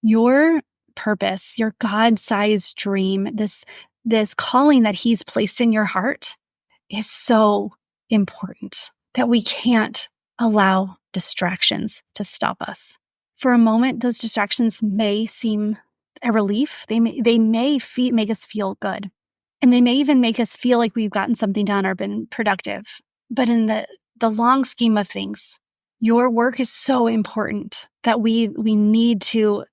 Your purpose, your God-sized dream, this calling that He's placed in your heart is so important that we can't allow distractions to stop us. For a moment, those distractions may seem a relief. They may make us feel good. And they may even make us feel like we've gotten something done or been productive. But in the long scheme of things, your work is so important that we need to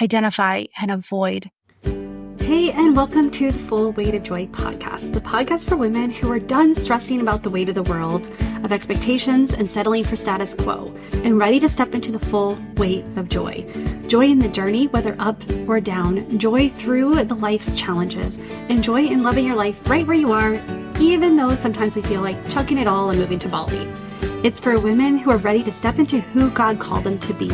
identify and avoid. Hey, and welcome to the Full Weight of Joy podcast, the podcast for women who are done stressing about the weight of the world, of expectations and settling for status quo, and ready to step into the full weight of joy. Joy in the journey, whether up or down, joy through the life's challenges, and joy in loving your life right where you are, even though sometimes we feel like chucking it all and moving to Bali. It's for women who are ready to step into who God called them to be.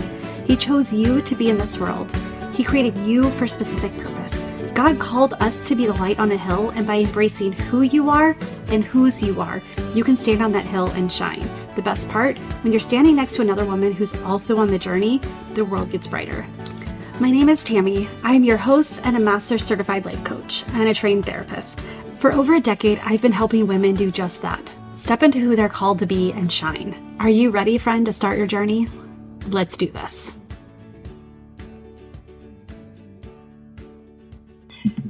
He chose you to be in this world. He created you for a specific purpose. God called us to be the light on a hill, and by embracing who you are and whose you are, you can stand on that hill and shine. The best part, when you're standing next to another woman who's also on the journey, the world gets brighter. My name is Tammy. I am your host and a master certified life coach and a trained therapist. For over a decade, I've been helping women do just that. Step into who they're called to be and shine. Are you ready, friend, to start your journey? Let's do this.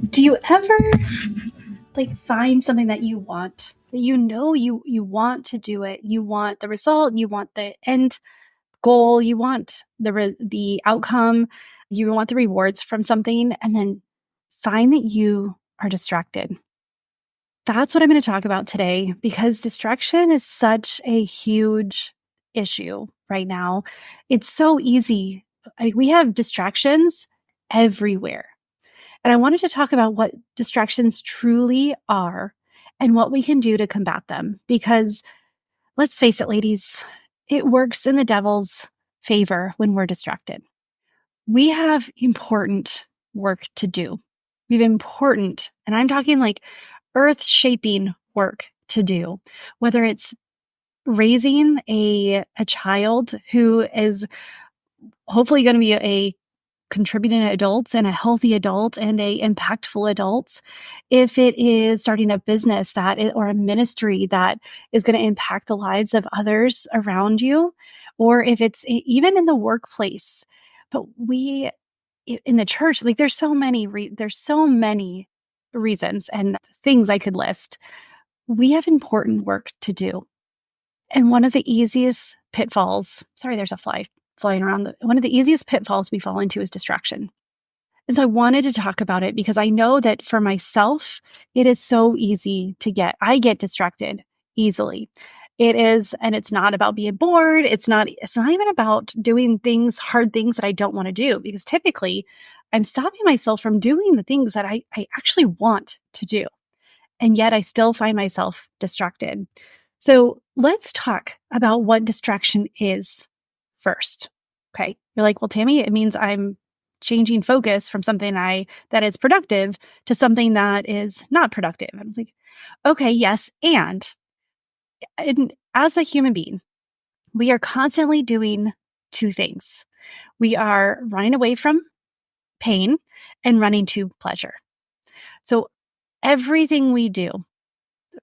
Do you ever find something that you want, that you know you want to do it, you want the result, you want the end goal, you want the outcome, you want the rewards from something, and then find that you are distracted? That's what I'm going to talk about today, because distraction is such a huge issue right now. It's so easy. We have distractions everywhere. And I wanted to talk about what distractions truly are and what we can do to combat them. Because let's face it, ladies, it works in the devil's favor when we're distracted. We have important work to do. We have important, and I'm talking like earth-shaping work to do, whether it's raising a child who is hopefully going to be a contributing adults and a healthy adult and a impactful adult. If it is starting a business or a ministry that is going to impact the lives of others around you, or if it's even in the workplace. But in the church, there's so many reasons and things I could list. We have important work to do. And one of the easiest pitfalls, sorry, there's a fly flying around. One of the easiest pitfalls we fall into is distraction. And so I wanted to talk about it because I know that for myself, it is so easy I get distracted easily. It is, and it's not about being bored. It's not even about doing hard things that I don't want to do, because typically I'm stopping myself from doing the things that I actually want to do. And yet I still find myself distracted. So let's talk about what distraction is first. Okay. You're like, well, Tammy, it means I'm changing focus from something that is productive to something that is not productive. And I was like, okay, yes. And as a human being, we are constantly doing two things. We are running away from pain and running to pleasure. So everything we do,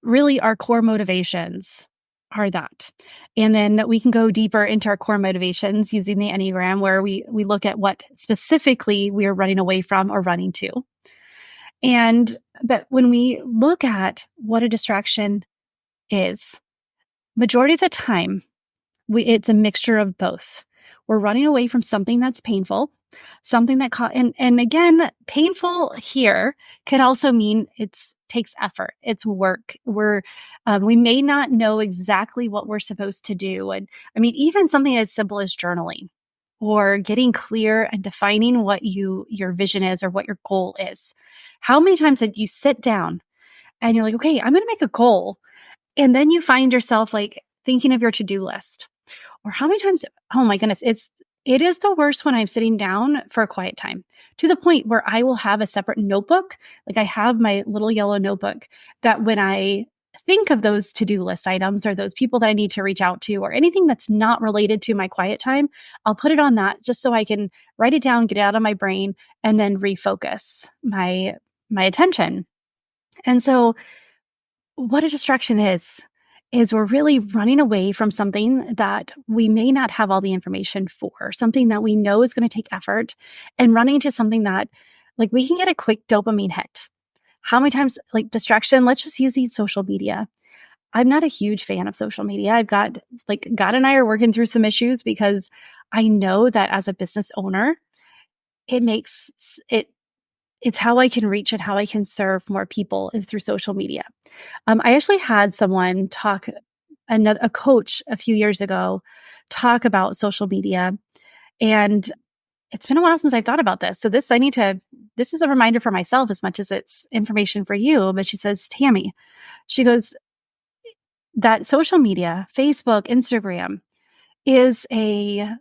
really our core motivations are that. And then we can go deeper into our core motivations using the Enneagram, where we look at what specifically we are running away from or running to. But when we look at what a distraction is, majority of the time, it's a mixture of both. We're running away from something that's painful, something that, and again, painful here could also mean it takes effort. It's work. We may not know exactly what we're supposed to do. And I mean, even something as simple as journaling or getting clear and defining what your vision is or what your goal is. How many times did you sit down and you're like, okay, I'm going to make a goal. And then you find yourself thinking of your to-do list. Or how many times, oh my goodness, it is the worst when I'm sitting down for a quiet time, to the point where I will have a separate notebook. I have my little yellow notebook that when I think of those to-do list items or those people that I need to reach out to or anything that's not related to my quiet time, I'll put it on that just so I can write it down, get it out of my brain, and then refocus my attention. And so what a distraction is we're really running away from something that we may not have all the information for, something that we know is going to take effort, and running to something that like we can get a quick dopamine hit. How many times, like distraction, let's just use social media. I'm not a huge fan of social media. I've got like God and I are working through some issues because I know that as a business owner, it makes it's how I can reach and how I can serve more people is through social media. I actually had someone talk, a coach a few years ago, talk about social media, and it's been a while since I've thought about this. So this is a reminder for myself as much as it's information for you. But she says, Tammy, she goes, that social media, Facebook, Instagram is a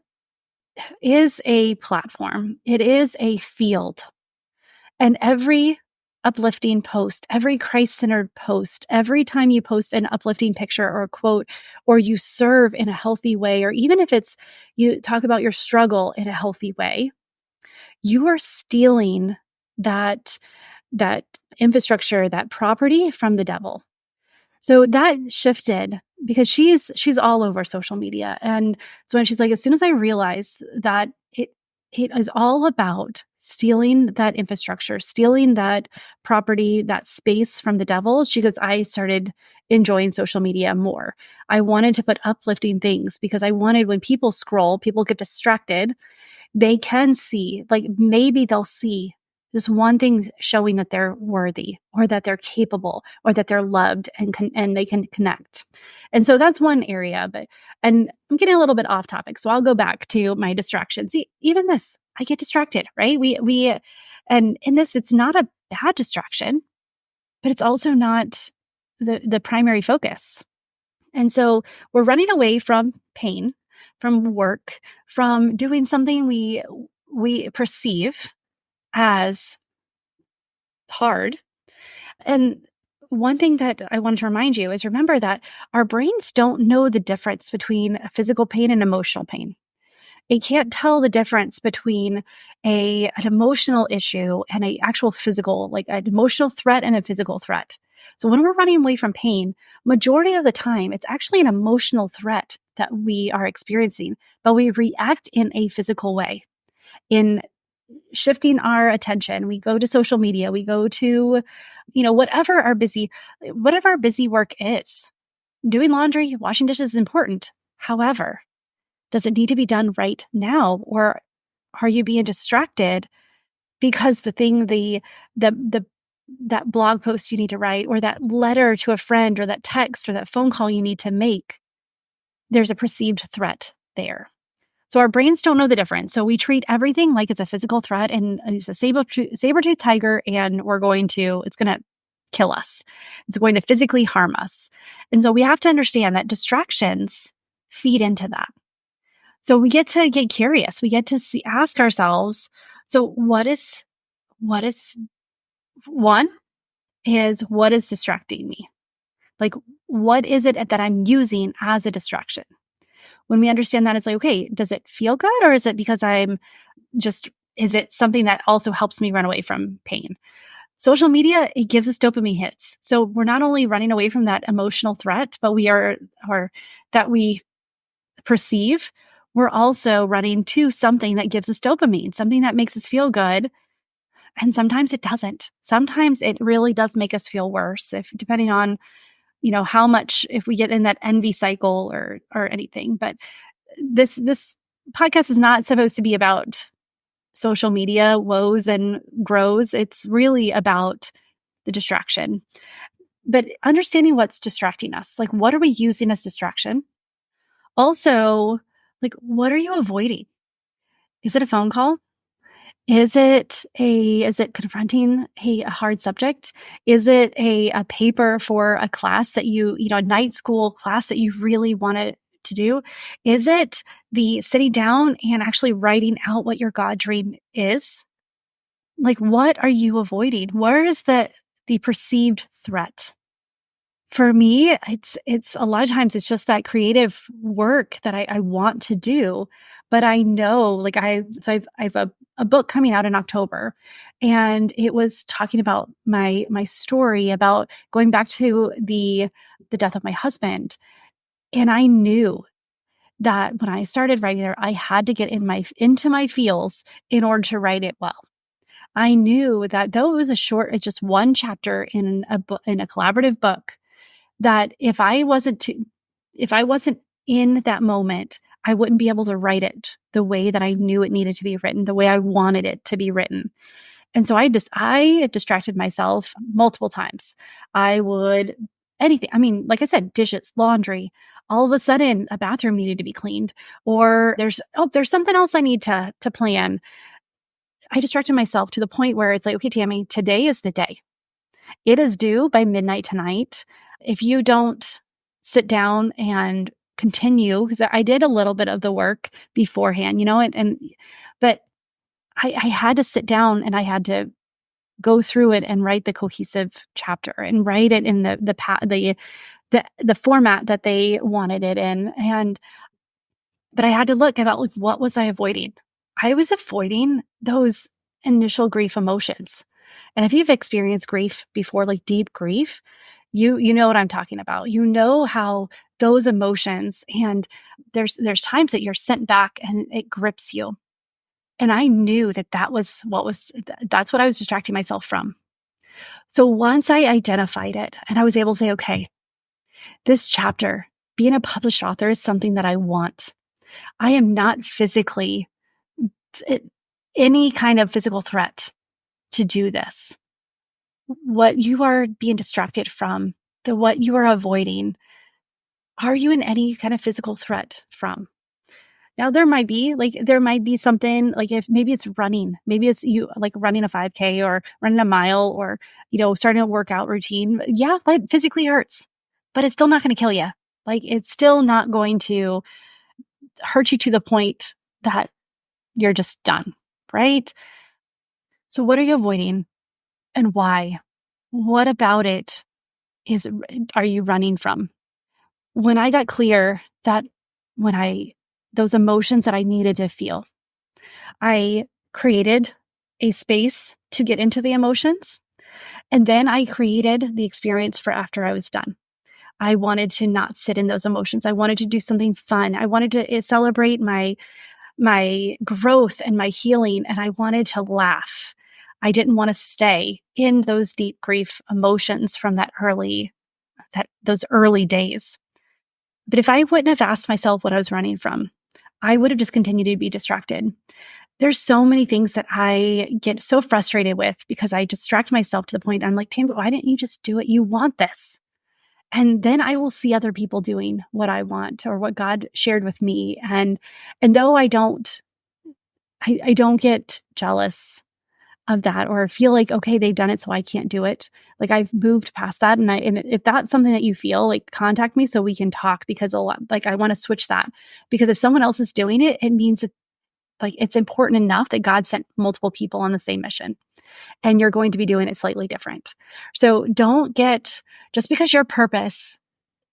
platform. It is a field. And every uplifting post, every Christ-centered post, every time you post an uplifting picture or a quote, or you serve in a healthy way, or even if it's you talk about your struggle in a healthy way, you are stealing that that infrastructure, that property from the devil. So that shifted because she's all over social media. And so when she's like, as soon as I realized that it is all about stealing that infrastructure, stealing that property, that space from the devil, she goes, I started enjoying social media more. I wanted to put uplifting things because I wanted when people scroll, people get distracted, they can see, like maybe they'll see just one thing showing that they're worthy or that they're capable or that they're loved and they can connect. And so that's one area, and I'm getting a little bit off topic. So I'll go back to my distractions. See, even this, I get distracted, right? And in this, it's not a bad distraction, but it's also not the primary focus. And so we're running away from pain, from work, from doing something we perceive as hard. And one thing that I want to remind you is remember that our brains don't know the difference between physical pain and emotional pain. It can't tell the difference between an emotional issue and a actual physical, like an emotional threat and a physical threat. So when we're running away from pain, majority of the time, it's actually an emotional threat that we are experiencing, but we react in a physical way. In shifting our attention, we go to social media, we go to, whatever our busy work is. Doing laundry, washing dishes is important. However, does it need to be done right now? Or are you being distracted because that blog post you need to write, or that letter to a friend, or that text, or that phone call you need to make, there's a perceived threat there. So our brains don't know the difference. So we treat everything like it's a physical threat and it's a saber-toothed tiger, and it's going to kill us. It's going to physically harm us. And so we have to understand that distractions feed into that. So we get to get curious. We get to ask ourselves, so what is distracting me? Like, what is it that I'm using as a distraction? When we understand that, it's like, okay, does it feel good? Or is it because is it something that also helps me run away from pain? Social media, it gives us dopamine hits. So we're not only running away from that emotional threat, but that we perceive, we're also running to something that gives us dopamine, something that makes us feel good. And sometimes it doesn't. Sometimes it really does make us feel worse, depending on, how much, if we get in that envy cycle or anything. But this podcast is not supposed to be about social media woes and grows. It's really about the distraction. But understanding what's distracting us, like what are we using as distraction? Also, like what are you avoiding? Is it a phone call? Is it confronting a hard subject? Is it a paper for a class that a night school class that you really wanted to do? Is it the sitting down and actually writing out what your God dream is? Like, what are you avoiding? Where is the perceived threat? For me, it's a lot of times it's just that creative work that I want to do, but I know like I've a book coming out in October, and it was talking about my story about going back to the death of my husband. And I knew that when I started writing there, I had to get into my feels in order to write it well. I knew that though it was it's just one chapter in a book, in a collaborative book, that if I wasn't in that moment, I wouldn't be able to write it the way that I knew it needed to be written, the way I wanted it to be written. And so I distracted myself multiple times. I would anything. I mean, like I said, dishes, laundry. All of a sudden, a bathroom needed to be cleaned, or there's something else I need to plan. I distracted myself to the point where it's like, okay, Tammy, today is the day. It is due by midnight tonight. If you don't sit down and continue, because I did a little bit of the work beforehand, but I had to sit down and I had to go through it and write the cohesive chapter and write it in the format that they wanted it in. But I had to look about like, what was I avoiding? I was avoiding those initial grief emotions. And if you've experienced grief before, like deep grief, you know what I'm talking about. You know how those emotions, and there's times that you're sent back and it grips you. And I knew that's what I was distracting myself from. So once I identified it and I was able to say, okay, this chapter, being a published author is something that I want. I am not physically any kind of physical threat to do this. What you are being distracted from, what you are avoiding, are you in any kind of physical threat from? Now there might be something like if maybe it's running, maybe it's you like running a 5K or running a mile or, starting a workout routine. Yeah, that physically hurts, but it's still not going to kill you. Like it's still not going to hurt you to the point that you're just done. Right. So what are you avoiding and why? What about it are you running from? When I got clear that those emotions that I needed to feel, I created a space to get into the emotions. And then I created the experience for after I was done. I wanted to not sit in those emotions. I wanted to do something fun. I wanted to celebrate my growth and my healing. And I wanted to laugh. I didn't want to stay in those deep grief emotions from those early days. But if I wouldn't have asked myself what I was running from, I would have just continued to be distracted. There's so many things that I get so frustrated with because I distract myself to the point I'm like, Tam, why didn't you just do it? You want this. And then I will see other people doing what I want or what God shared with me. And though I don't get jealous of that or feel like, okay, they've done it, so I can't do it. Like I've moved past that. And if that's something that you feel, like contact me so we can talk because I want to switch that because if someone else is doing it, it means that like it's important enough that God sent multiple people on the same mission and you're going to be doing it slightly different. So just because your purpose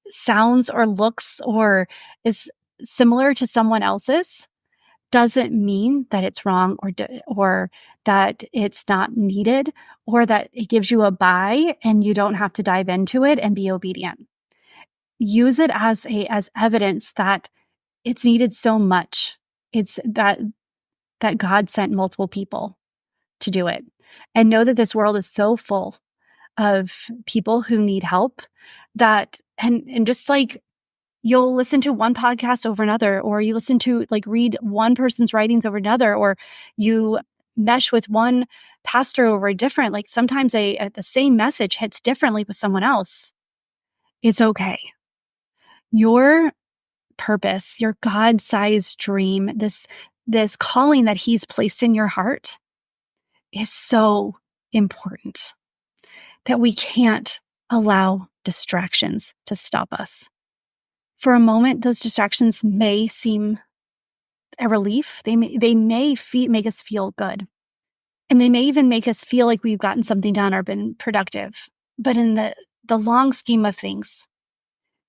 sounds or looks or is similar to someone else's doesn't mean that it's wrong or that it's not needed or that it gives you a buy and you don't have to dive into it and be obedient. Use it as evidence that it's needed so much. It's that God sent multiple people to do it. And know that this world is so full of people who need help that and just like you'll listen to one podcast over another, or you listen to read one person's writings over another, or you mesh with one pastor over a different, like sometimes the same message hits differently with someone else. It's okay. Your purpose, your God-sized dream, this calling that he's placed in your heart is so important that we can't allow distractions to stop us. For a moment, those distractions may seem a relief. They may make us feel good. And they may even make us feel like we've gotten something done or been productive. But in the the long scheme of things,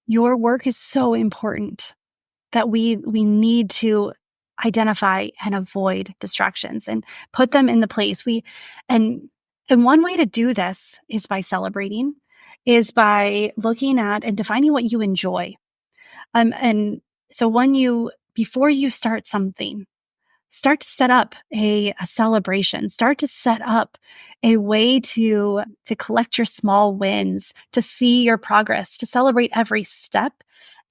your work is so important that we need to identify and avoid distractions and put them in the place. And and one way to do this is by celebrating, is by looking at and defining what you enjoy. And so before you start something, start to set up a celebration, start to set up a way to collect your small wins, to see your progress, to celebrate every step,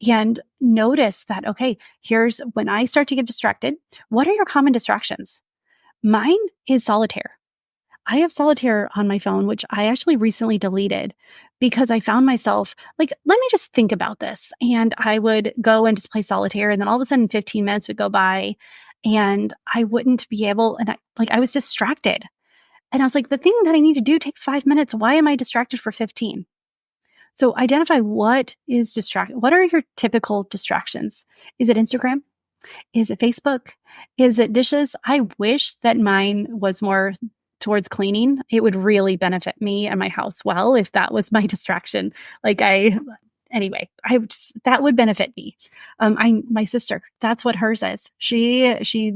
and notice that, okay, here's when I start to get distracted. What are your common distractions? Mine is solitaire. I have solitaire on my phone, which I actually recently deleted because I found myself like, let me just think about this. And I would go and just play solitaire. And then all of a sudden 15 minutes would go by and I wouldn't be able, and I was distracted. And I was like, the thing that I need to do takes 5 minutes. Why am I distracted for 15? So identify what is distract. What are your typical distractions? Is it Instagram? Is it Facebook? Is it dishes? I wish that mine was more towards cleaning. It would really benefit me and my house well if that was my distraction. That would benefit me. My sister, that's what hers is. She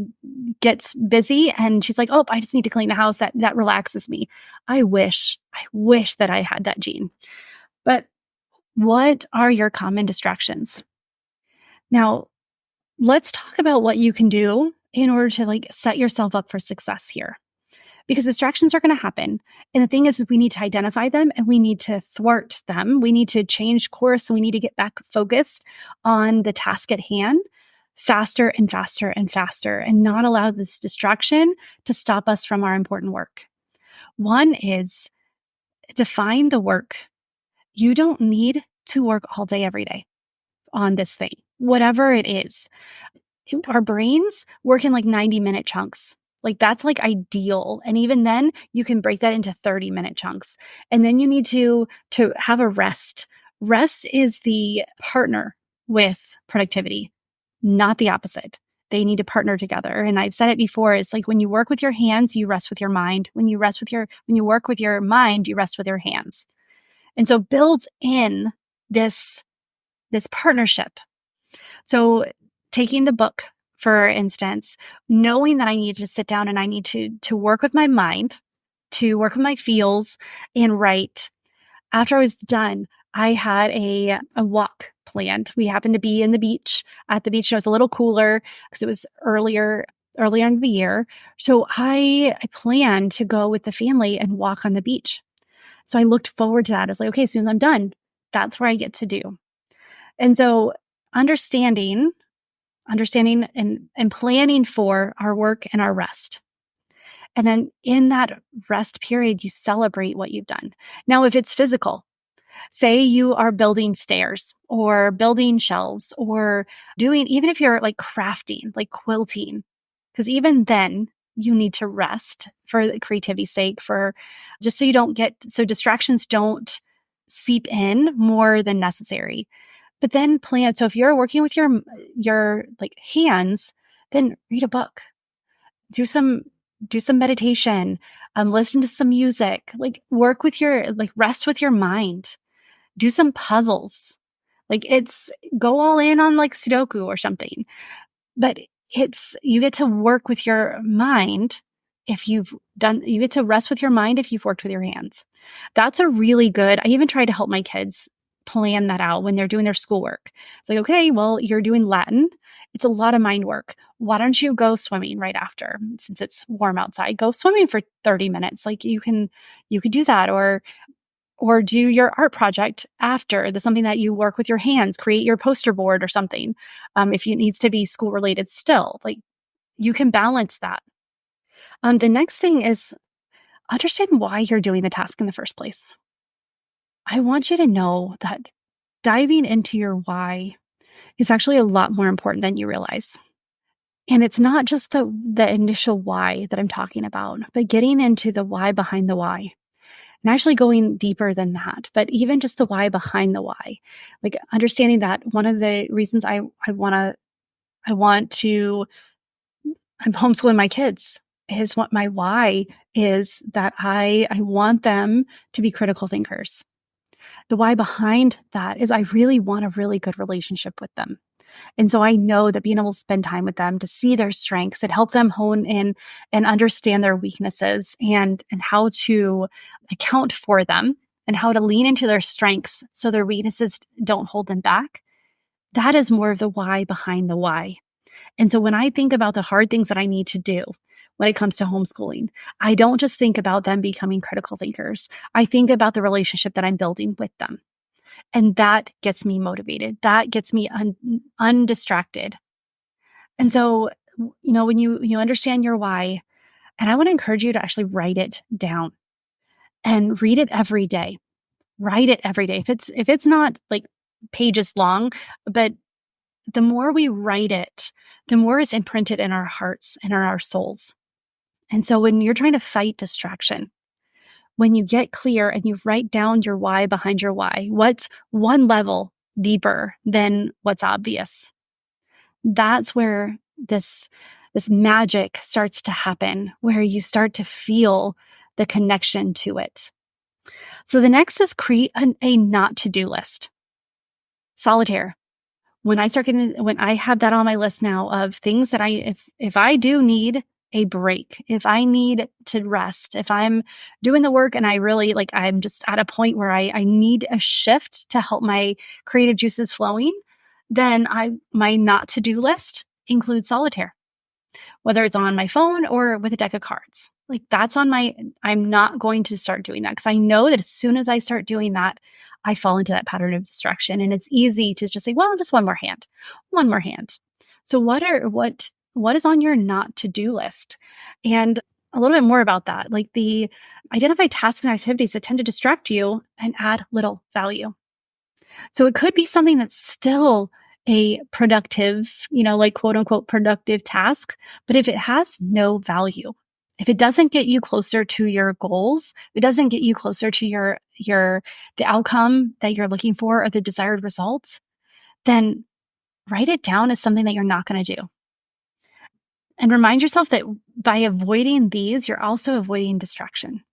gets busy and she's like, oh, I just need to clean the house. That relaxes me. I wish that I had that gene. But what are your common distractions? Now, let's talk about what you can do in order to set yourself up for success here. Because distractions are going to happen. And the thing is we need to identify them and we need to thwart them. We need to change course and we need to get back focused on the task at hand faster and faster and faster and not allow this distraction to stop us from our important work. One is define the work. You don't need to work all day, every day on this thing, whatever it is. Our brains work in 90-minute chunks. That's ideal. And even then you can break that into 30-minute chunks. And then you need to have a rest. Rest is the partner with productivity, not the opposite. They need to partner together. And I've said it before, it's like when you work with your hands, you rest with your mind. When you work with your mind, you rest with your hands. And so build in this partnership. So taking the book, for instance, knowing that I need to sit down and I need to work with my mind, to work with my feels and write. After I was done, I had a walk planned. We happened to be at the beach. It was a little cooler because it was earlier in the year. So I planned to go with the family and walk on the beach. So I looked forward to that. I was like, okay, as soon as I'm done, that's where I get to do. And so understanding and planning for our work and our rest. And then in that rest period, you celebrate what you've done. Now, if it's physical, say you are building stairs or building shelves or even if you're crafting, quilting, because even then you need to rest for the creativity's sake, for just so distractions don't seep in more than necessary. But then plan. So if you're working with your hands, then read a book, do some meditation, listen to some music, work with rest with your mind, do some puzzles. Go all in on Sudoku or something. But you get to work with your mind you get to rest with your mind if you've worked with your hands. That's a really good, I even try to help my kids plan that out when they're doing their schoolwork. It's like, okay, well, you're doing Latin. It's a lot of mind work. Why don't you go swimming right after? Since it's warm outside, go swimming for 30 minutes. You can do that or do your art project after. That's something that you work with your hands, create your poster board or something. If it needs to be school related still, you can balance that. The next thing is understand why you're doing the task in the first place. I want you to know that diving into your why is actually a lot more important than you realize. And it's not just the initial why that I'm talking about, but getting into the why behind the why. And actually going deeper than that, but even just the why behind the why. Understanding that one of the reasons I'm homeschooling my kids is what my why is, that I want them to be critical thinkers. The why behind that is I really want a really good relationship with them. And so I know that being able to spend time with them to see their strengths and help them hone in and understand their weaknesses and how to account for them and how to lean into their strengths so their weaknesses don't hold them back. That is more of the why behind the why. And so when I think about the hard things that I need to do when it comes to homeschooling, I don't just think about them becoming critical thinkers. I think about the relationship that I'm building with them. And that gets me motivated. That gets me undistracted. And so, when you understand your why, and I want to encourage you to actually write it down and read it every day. Write it every day. If it's not like pages long, but the more we write it, the more it's imprinted in our hearts and in our souls. And so when you're trying to fight distraction, when you get clear and you write down your why behind your why, what's one level deeper than what's obvious? That's where this magic starts to happen, where you start to feel the connection to it. So the next is create a not to-do list. Solitaire. When I have that on my list now of things that if I do need a break, if I need to rest, if I'm doing the work and I really I'm just at a point where I need a shift to help my creative juices flowing, then my not to do list includes solitaire, whether it's on my phone or with a deck of cards. I'm not going to start doing that because I know that as soon as I start doing that, I fall into that pattern of distraction. And it's easy to just say, well, just one more hand. So what is on your not to do list? And a little bit more about that, like the identify tasks and activities that tend to distract you and add little value. So it could be something that's still a productive, quote unquote productive task, but if it has no value, if it doesn't get you closer to your goals, it doesn't get you closer to the outcome that you're looking for or the desired results, then write it down as something that you're not going to do. And remind yourself that by avoiding these, you're also avoiding distraction.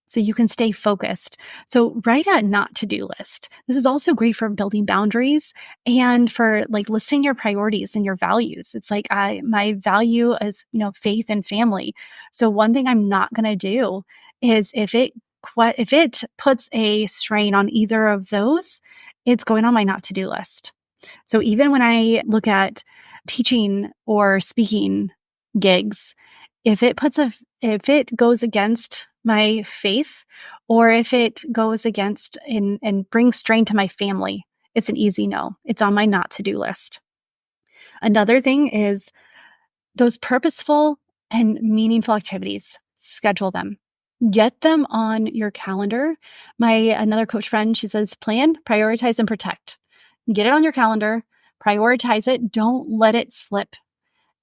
So you can stay focused. So write a not to-do list. This is also great for building boundaries and for listing your priorities and your values. It's my value is, faith and family. So one thing I'm not going to do is if it puts a strain on either of those, it's going on my not to-do list. So even when I look at teaching or speaking gigs, if it goes against my faith, or if it goes against and brings strain to my family, it's an easy no. It's on my not to do list. Another thing is those purposeful and meaningful activities. Schedule them. Get them on your calendar. Another coach friend, she says, plan, prioritize, and protect. Get it on your calendar, prioritize it. Don't let it slip.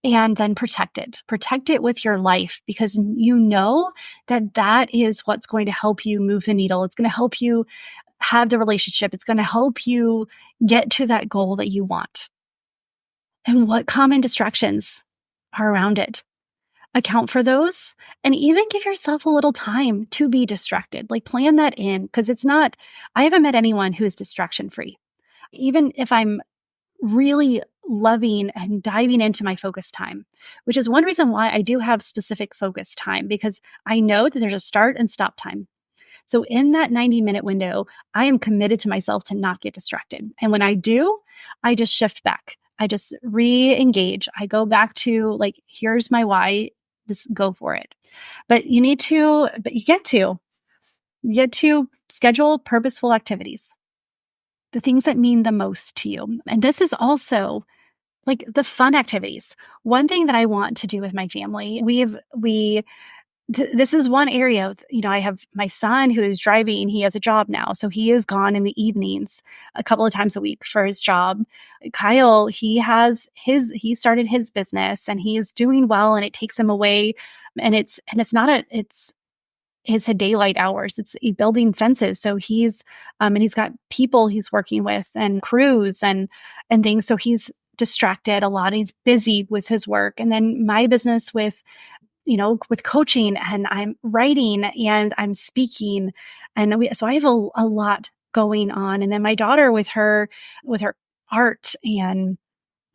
And then protect it. Protect it with your life because you know that is what's going to help you move the needle. It's going to help you have the relationship. It's going to help you get to that goal that you want. And what common distractions are around it? Account for those and even give yourself a little time to be distracted. Plan that in because I haven't met anyone who is distraction free. Even if I'm really loving and diving into my focus time, which is one reason why I do have specific focus time because I know that there's a start and stop time. So in that 90-minute window, I am committed to myself to not get distracted. And when I do, I just shift back. I just re-engage. I go back to here's my why, just go for it. But you get to schedule purposeful activities. The things that mean the most to you. And this is also the fun activities. One thing that I want to do with my family, this is one area, I have my son who is driving. He has a job now. So he is gone in the evenings a couple of times a week for his job. Kyle, he started his business and he is doing well and it takes him away. And it's a daylight hours. It's building fences. So he's got people he's working with and crews and things. So he's distracted a lot. He's busy with his work. And then my business with coaching and I'm writing and I'm speaking. So I have a lot going on. And then my daughter with her art and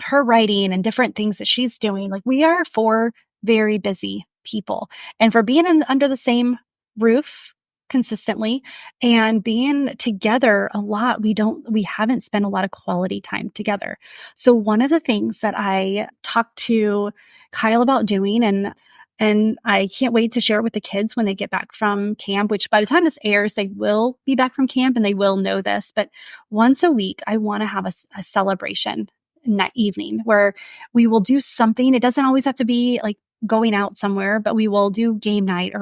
her writing and different things that she's doing. Like we are four very busy people. And for being under the same roof consistently and being together a lot, we haven't spent a lot of quality time together. So one of the things that I talked to Kyle about doing, and I can't wait to share it with the kids when they get back from camp, which by the time this airs, they will be back from camp and they will know this. But once a week, I want to have a celebration night evening where we will do something. It doesn't always have to be like going out somewhere, but we will do game night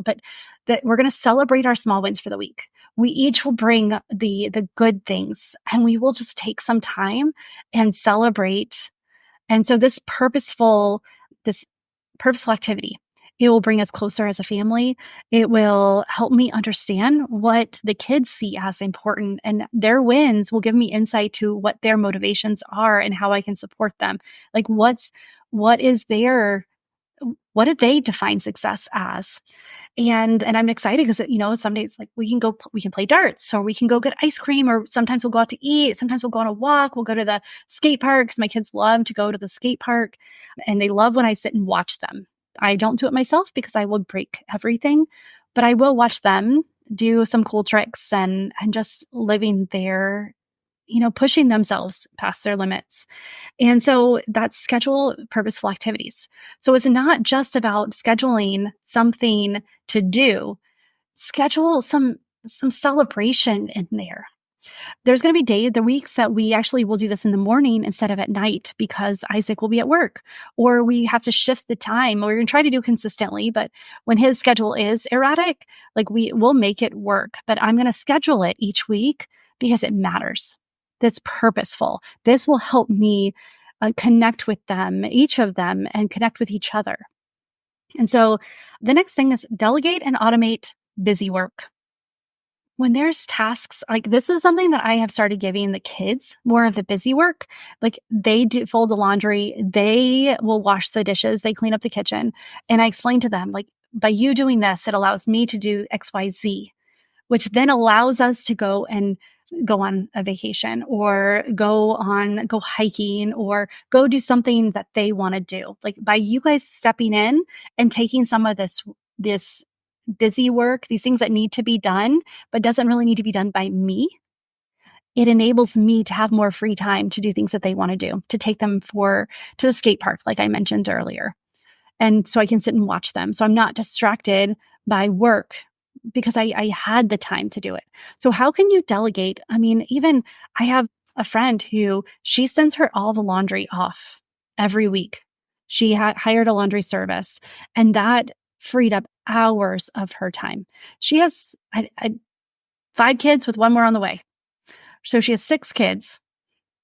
but that we're going to celebrate our small wins for the week. We each will bring the good things and we will just take some time and celebrate. And so this purposeful activity, it will bring us closer as a family. It will help me understand what the kids see as important, and their wins will give me insight to what their motivations are and how I can support them. Like what do they define success as? And I'm excited because, some days like we can play darts or we can go get ice cream, or sometimes we'll go out to eat. Sometimes we'll go on a walk. We'll go to the skate park because my kids love to go to the skate park and they love when I sit and watch them. I don't do it myself because I will break everything, but I will watch them do some cool tricks and just living there, pushing themselves past their limits. And so that's schedule purposeful activities. So it's not just about scheduling something to do, schedule some celebration in there. There's going to be the weeks that we actually will do this in the morning instead of at night because Isaac will be at work, or we have to shift the time. We're going to try to do consistently, but when his schedule is erratic, like we'll make it work, but I'm going to schedule it each week because it matters. That's purposeful. This will help me connect with them, each of them, and connect with each other. And so the next thing is delegate and automate busy work. When there's tasks, like this is something that I have started giving the kids more of the busy work. Like they do fold the laundry, they will wash the dishes, they clean up the kitchen. And I explain to them, like, by you doing this, it allows me to do XYZ, which then allows us to go on a vacation or go hiking or go do something that they want to do. Like by you guys stepping in and taking some of this busy work, these things that need to be done, but doesn't really need to be done by me. It enables me to have more free time to do things that they want to do, to take them to the skate park, like I mentioned earlier. And so I can sit and watch them. So I'm not distracted by work because I had the time to do it. So how can you delegate? I mean, even I have a friend who she sends her all the laundry off every week. She had hired a laundry service and that freed up hours of her time. She has 5 kids with one more on the way. So she has 6 kids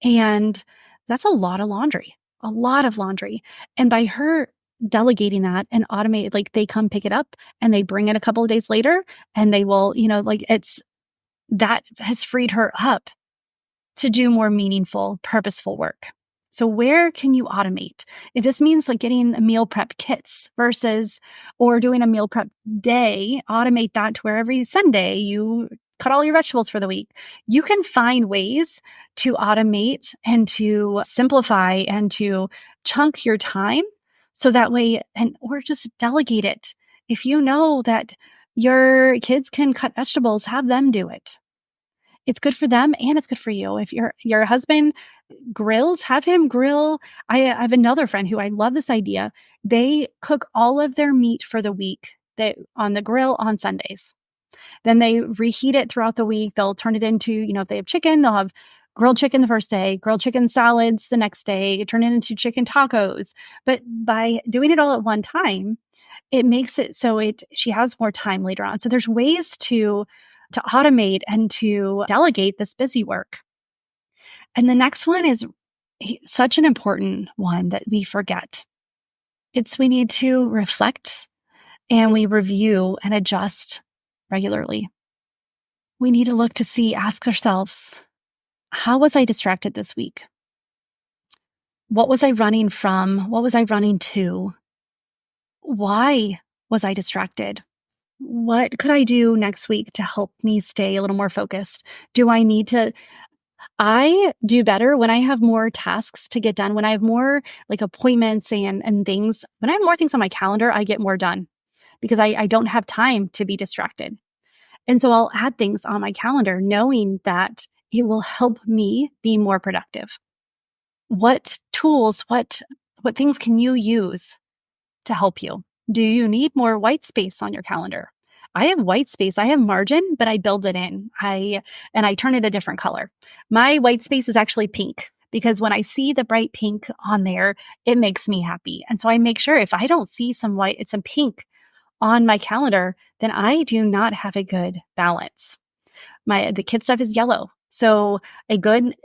and that's a lot of laundry. And by her delegating that and automate, like they come pick it up and they bring it a couple of days later and they will, that has freed her up to do more meaningful, purposeful work. So where can you automate? If this means like getting meal prep kits or doing a meal prep day, automate that to where every Sunday you cut all your vegetables for the week. You can find ways to automate and to simplify and to chunk your time so that way, or just delegate it. If you know that your kids can cut vegetables, have them do it. It's good for them and it's good for you. If your husband grills, have him grill. I have another friend who I love this idea. They cook all of their meat for the week on the grill on Sundays. Then they reheat it throughout the week. They'll turn it into, if they have chicken, they'll have grilled chicken the first day, grilled chicken salads the next day, turn it into chicken tacos. But by doing it all at one time, it makes it so she has more time later on. So there's ways to automate and to delegate this busy work. And the next one is such an important one that we forget. We need to reflect and we review and adjust regularly. We need to ask ourselves, how was I distracted this week? What was I running from? What was I running to? Why was I distracted? What could I do next week to help me stay a little more focused? Do I need to I do better when I have more tasks to get done, when I have more like appointments and things. When I have more things on my calendar, I get more done because I don't have time to be distracted. And so I'll add things on my calendar knowing that it will help me be more productive. What tools, what things can you use to help you? Do you need more white space on your calendar? I have white space. I have margin, but I build it in. I turn it a different color. My white space is actually pink because when I see the bright pink on there, it makes me happy. And so I make sure if I don't see some white, it's some pink on my calendar, then I do not have a good balance. The kid stuff is yellow. So a good,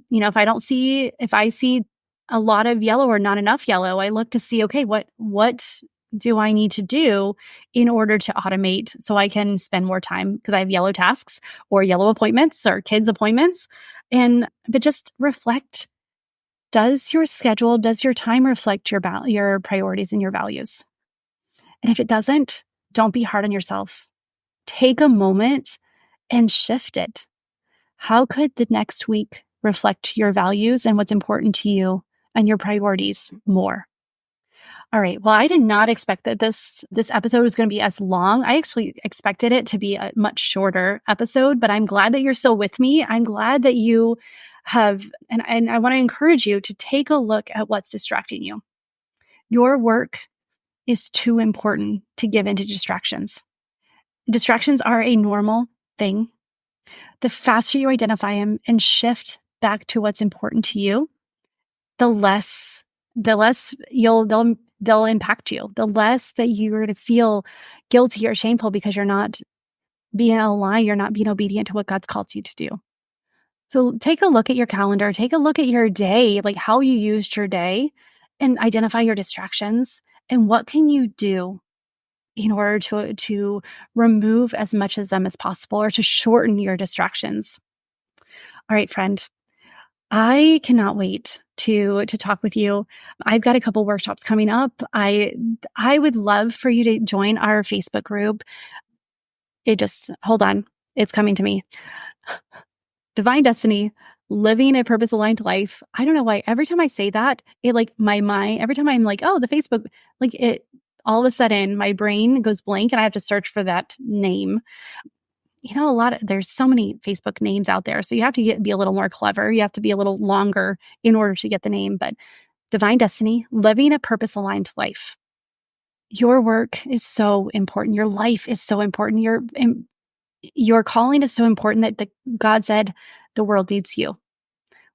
if I see a lot of yellow or not enough yellow, I look to see, okay, what do I need to do in order to automate so I can spend more time because I have yellow tasks or yellow appointments or kids appointments. But just reflect, does your time reflect your priorities and your values? And if it doesn't, don't be hard on yourself. Take a moment and shift it. How could the next week reflect your values and what's important to you and your priorities more? All right. Well, I did not expect that this episode was going to be as long. I actually expected it to be a much shorter episode, but I'm glad that you're still with me. I'm glad that you have, and I want to encourage you to take a look at what's distracting you. Your work is too important to give into distractions. Distractions are a normal thing. The faster you identify them and shift back to what's important to you, the less they'll impact you. The less that you're going to feel guilty or shameful because you're not being aligned, you're not being obedient to what God's called you to do. So take a look at your calendar, take a look at your day, like how you used your day, and identify your distractions and what can you do in order to remove as much of them as possible or to shorten your distractions. All right, friend, I cannot wait to talk with you. I've got a couple workshops coming up. I would love for you to join our Facebook group. Hold on. It's coming to me. Divine Destiny, living a purpose-aligned life. I don't know why. Every time I say that, my mind, every time I'm like, oh, the Facebook, all of a sudden my brain goes blank and I have to search for that name. There's so many Facebook names out there. So you have to be a little more clever. You have to be a little longer in order to get the name. But Divine Destiny, living a purpose-aligned life. Your work is so important. Your life is so important. Your calling is so important that God said the world needs you.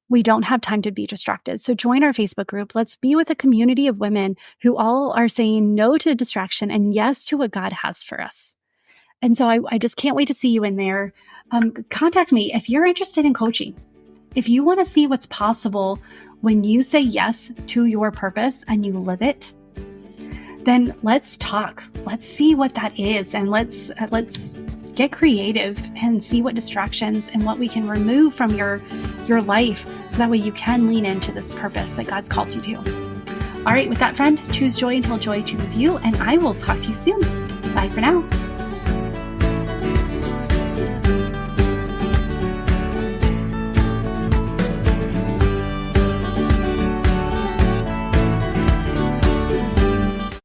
We don't have time to be distracted. So join our Facebook group. Let's be with a community of women who all are saying no to distraction and yes to what God has for us. And so I just can't wait to see you in there. Contact me if you're interested in coaching. If you want to see what's possible when you say yes to your purpose and you live it, then let's talk. Let's see what that is. And let's get creative and see what distractions and what we can remove from your life so that way you can lean into this purpose that God's called you to. All right, with that, friend, choose joy until joy chooses you, and I will talk to you soon. Bye for now.